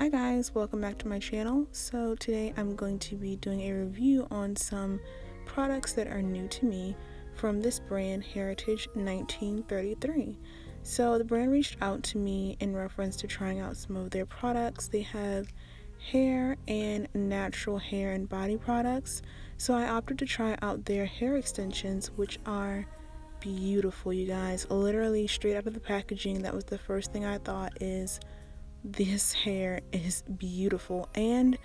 Hi guys, welcome back to my channel. So today I'm going to be doing a review on some products that are new to me from this brand, Heritage 1933. So the brand reached out to me in reference to trying out some of their products. They have hair and natural hair and body products. So I opted to try out their hair extensions, which are beautiful, you guys. Literally straight out of the packaging, that was the first thing I thought is, this hair is beautiful, and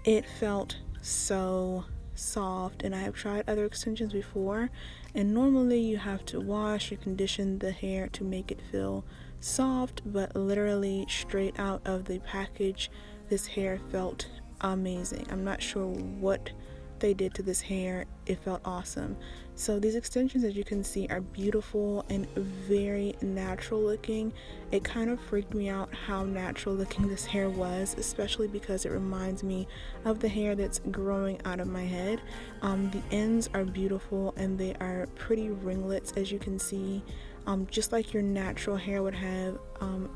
it felt so soft. And I have tried other extensions before, and normally you have to wash or condition the hair to make it feel soft, but literally straight out of the package, this hair felt amazing. I'm not sure what they did to this hair. It felt awesome. So these extensions, as you can see, are beautiful and very natural looking. It kind of freaked me out how natural looking this hair was, especially because it reminds me of the hair that's growing out of my head. The ends are beautiful and they are pretty ringlets, as you can see. Just like your natural hair would have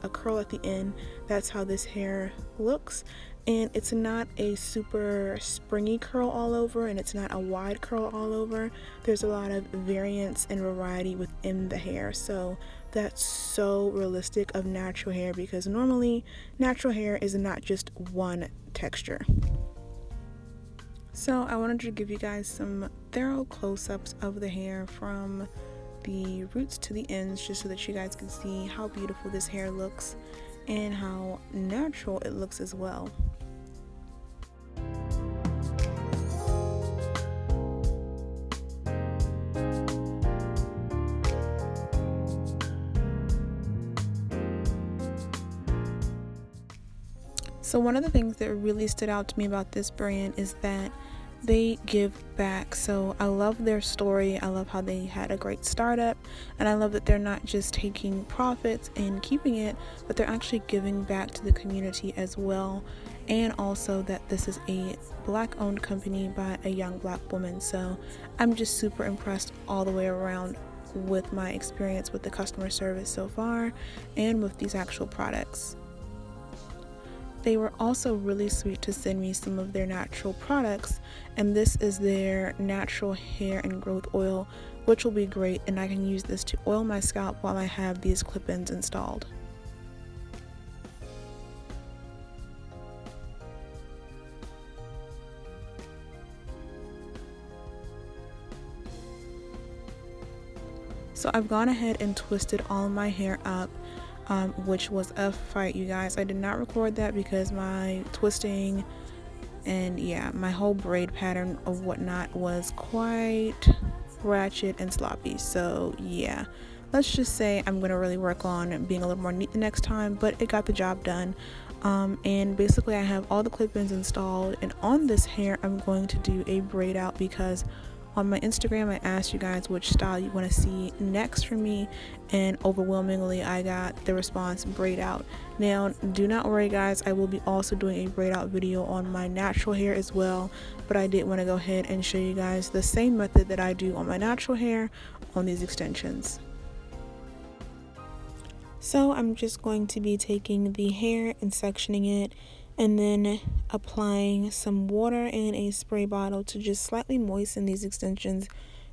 a curl at the end, that's how this hair looks. And it's not a super springy curl all over, and it's not a wide curl all over. There's a lot of variance and variety within the hair, so that's so realistic of natural hair, because normally natural hair is not just one texture. So I wanted to give you guys some thorough close-ups of the hair from the roots to the ends, just so that you guys can see how beautiful this hair looks and how natural it looks as well. So one of the things that really stood out to me about this brand is that they give back. So I love their story. I love how they had a great startup, and I love that they're not just taking profits and keeping it, but they're actually giving back to the community as well. And also that this is a black owned company by a young black woman. So I'm just super impressed all the way around with my experience with the customer service so far and with these actual products. They were also really sweet to send me some of their natural products, and this is their natural hair and growth oil, which will be great, and I can use this to oil my scalp while I have these clip-ins installed. So I've gone ahead and twisted all my hair up, which was a fight, you guys. I did not record that because my twisting and my whole braid pattern of whatnot was quite ratchet and sloppy. So let's just say I'm gonna really work on being a little more neat the next time, but it got the job done. And basically I have all the clip-ins installed, and on this hair I'm going to do a braid out, because on my Instagram I asked you guys which style you want to see next from me, and overwhelmingly I got the response braid out. Now do not worry guys, I will be also doing a braid out video on my natural hair as well, but I did want to go ahead and show you guys the same method that I do on my natural hair on these extensions. So I'm just going to be taking the hair and sectioning it, and then applying some water in a spray bottle to just slightly moisten these extensions,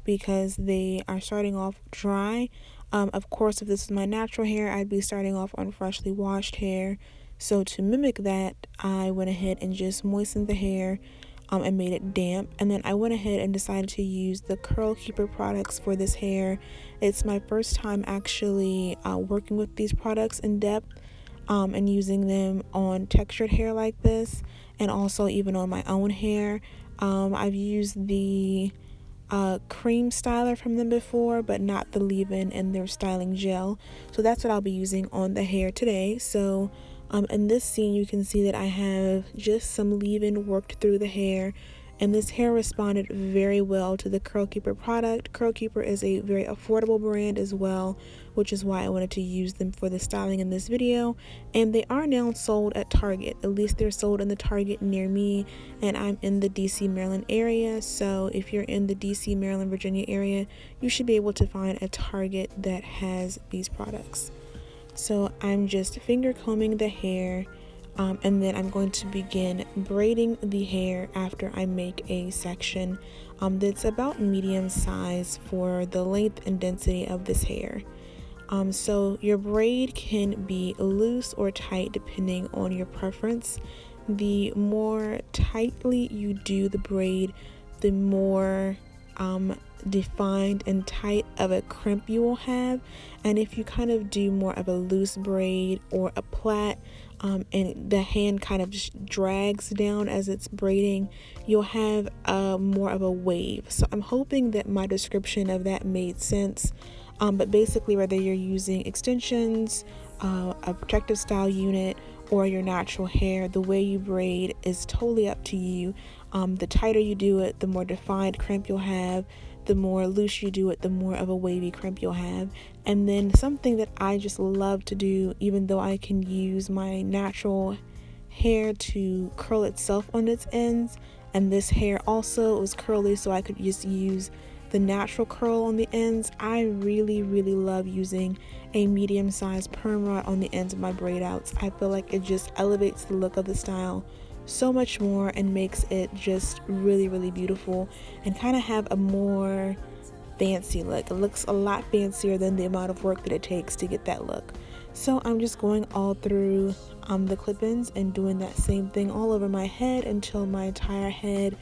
because they are starting off dry. Of course, if this is my natural hair, I'd be starting off on freshly washed hair. So to mimic that, I went ahead and just moistened the hair and made it damp. And then I went ahead and decided to use the Curl Keeper products for this hair. It's my first time actually working with these products in depth, and using them on textured hair like this, and also even on my own hair. I've used the cream styler from them before, but not the leave-in and their styling gel. So that's what I'll be using on the hair today. So in this scene you can see that I have just some leave-in worked through the hair, and this hair responded very well to the Curl Keeper product. Curl Keeper is a very affordable brand as well, which is why I wanted to use them for the styling in this video. And they are now sold at Target. At least they're sold in the Target near me, and I'm in the DC, Maryland area. So if you're in the DC, Maryland, Virginia area, you should be able to find a Target that has these products. So I'm just finger combing the hair And then I'm going to begin braiding the hair after I make a section that's about medium size for the length and density of this hair. So your braid can be loose or tight depending on your preference. The more tightly you do the braid, the more defined and tight of a crimp you will have. And if you kind of do more of a loose braid or a plait, and the hand kind of just drags down as it's braiding, you'll have more of a wave. So I'm hoping that my description of that made sense. But basically, whether you're using extensions, a protective style unit, or your natural hair, the way you braid is totally up to you. The tighter you do it, the more defined crimp you'll have. The more loose you do it, the more of a wavy crimp you'll have. And then something that I just love to do, even though I can use my natural hair to curl itself on its ends, and this hair also was curly, so I could just use the natural curl on the ends. I really love using a medium-sized perm rod on the ends of my braid outs. I feel like it just elevates the look of the style so much more and makes it just really beautiful and kind of have a more fancy look. It looks a lot fancier than the amount of work that it takes to get that look. So I'm just going all through the clip-ins and doing that same thing all over my head until my entire head,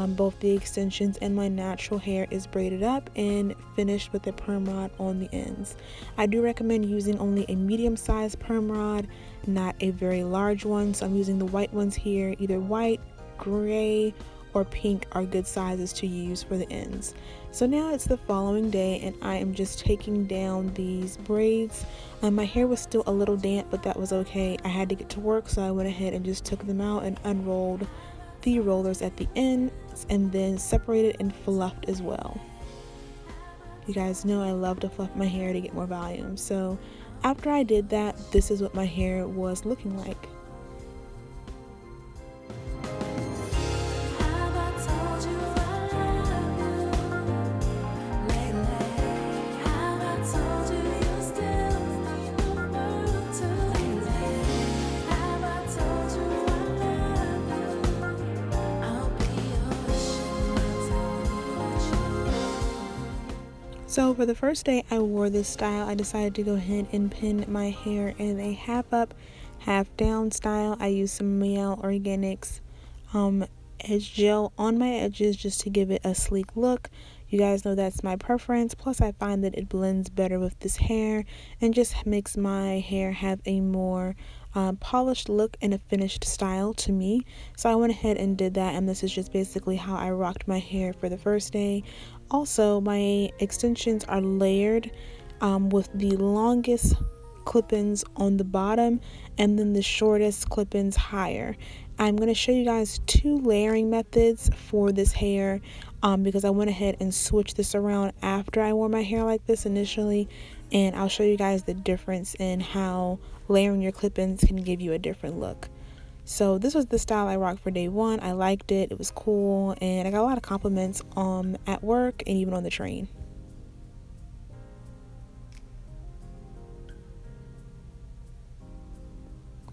both the extensions and my natural hair, is braided up and finished with a perm rod on the ends. I do recommend using only a medium-sized perm rod, not a very large one. So I'm using the white ones here. Either white, gray, or pink are good sizes to use for the ends. So now it's the following day and I am just taking down these braids. My hair was still a little damp, but that was okay. I had to get to work, so I went ahead and just took them out and unrolled the rollers at the ends and then separated and fluffed as well. You guys know I love to fluff my hair to get more volume. So after I did that, this is what my hair was looking like. So for the first day I wore this style, I decided to go ahead and pin my hair in a half up, half down style. I used some Mielle Organics edge gel on my edges just to give it a sleek look. You guys know that's my preference. Plus I find that it blends better with this hair and just makes my hair have a more polished look and a finished style to me. So I went ahead and did that, and this is just basically how I rocked my hair for the first day. Also, my extensions are layered with the longest clip-ins on the bottom and then the shortest clip-ins higher. I'm going to show you guys two layering methods for this hair because I went ahead and switched this around after I wore my hair like this initially, and I'll show you guys the difference in how layering your clip-ins can give you a different look. So this was the style I rocked for day one. I liked it. It was cool, and I got a lot of compliments at work and even on the train.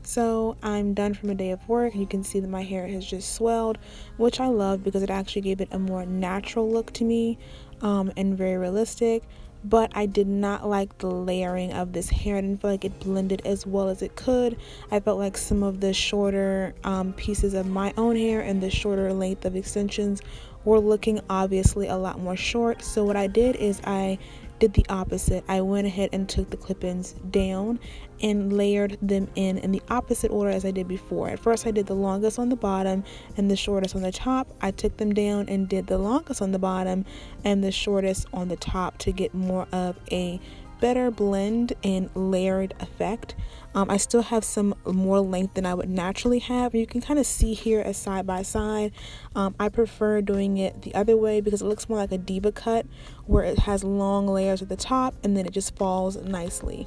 So I'm done from a day of work. You can see that my hair has just swelled, which I love because it actually gave it a more natural look to me and very realistic. But I did not like the layering of this hair. I didn't feel like it blended as well as it could. I felt like some of the shorter pieces of my own hair and the shorter length of extensions were looking obviously a lot more short. So what I did is I did the opposite. I went ahead and took the clip-ins down and layered them in the opposite order as I did before. At first I did the longest on the bottom and the shortest on the top. I took them down and did the longest on the bottom and the shortest on the top to get more of a better blend and layered effect. I still have some more length than I would naturally have. You can kind of see here as side by side. I prefer doing it the other way because it looks more like a diva cut where it has long layers at the top and then it just falls nicely.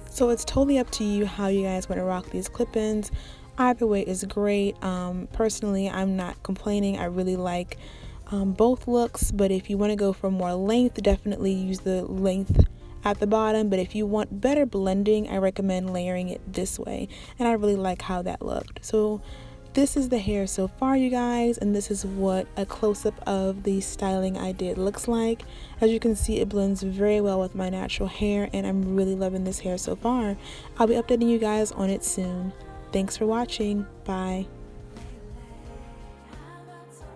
So it's totally up to you how you guys want to rock these clip-ins. Either way is great. Personally, I'm not complaining. I really like both looks, but if you want to go for more length, definitely use the length at the bottom, but if you want better blending, I recommend layering it this way, and I really like how that looked. So this is the hair so far, you guys, and this is what a close-up of the styling I did looks like. As you can see, it blends very well with my natural hair, and I'm really loving this hair so far. I'll be updating you guys on it soon. Thanks for watching. Bye.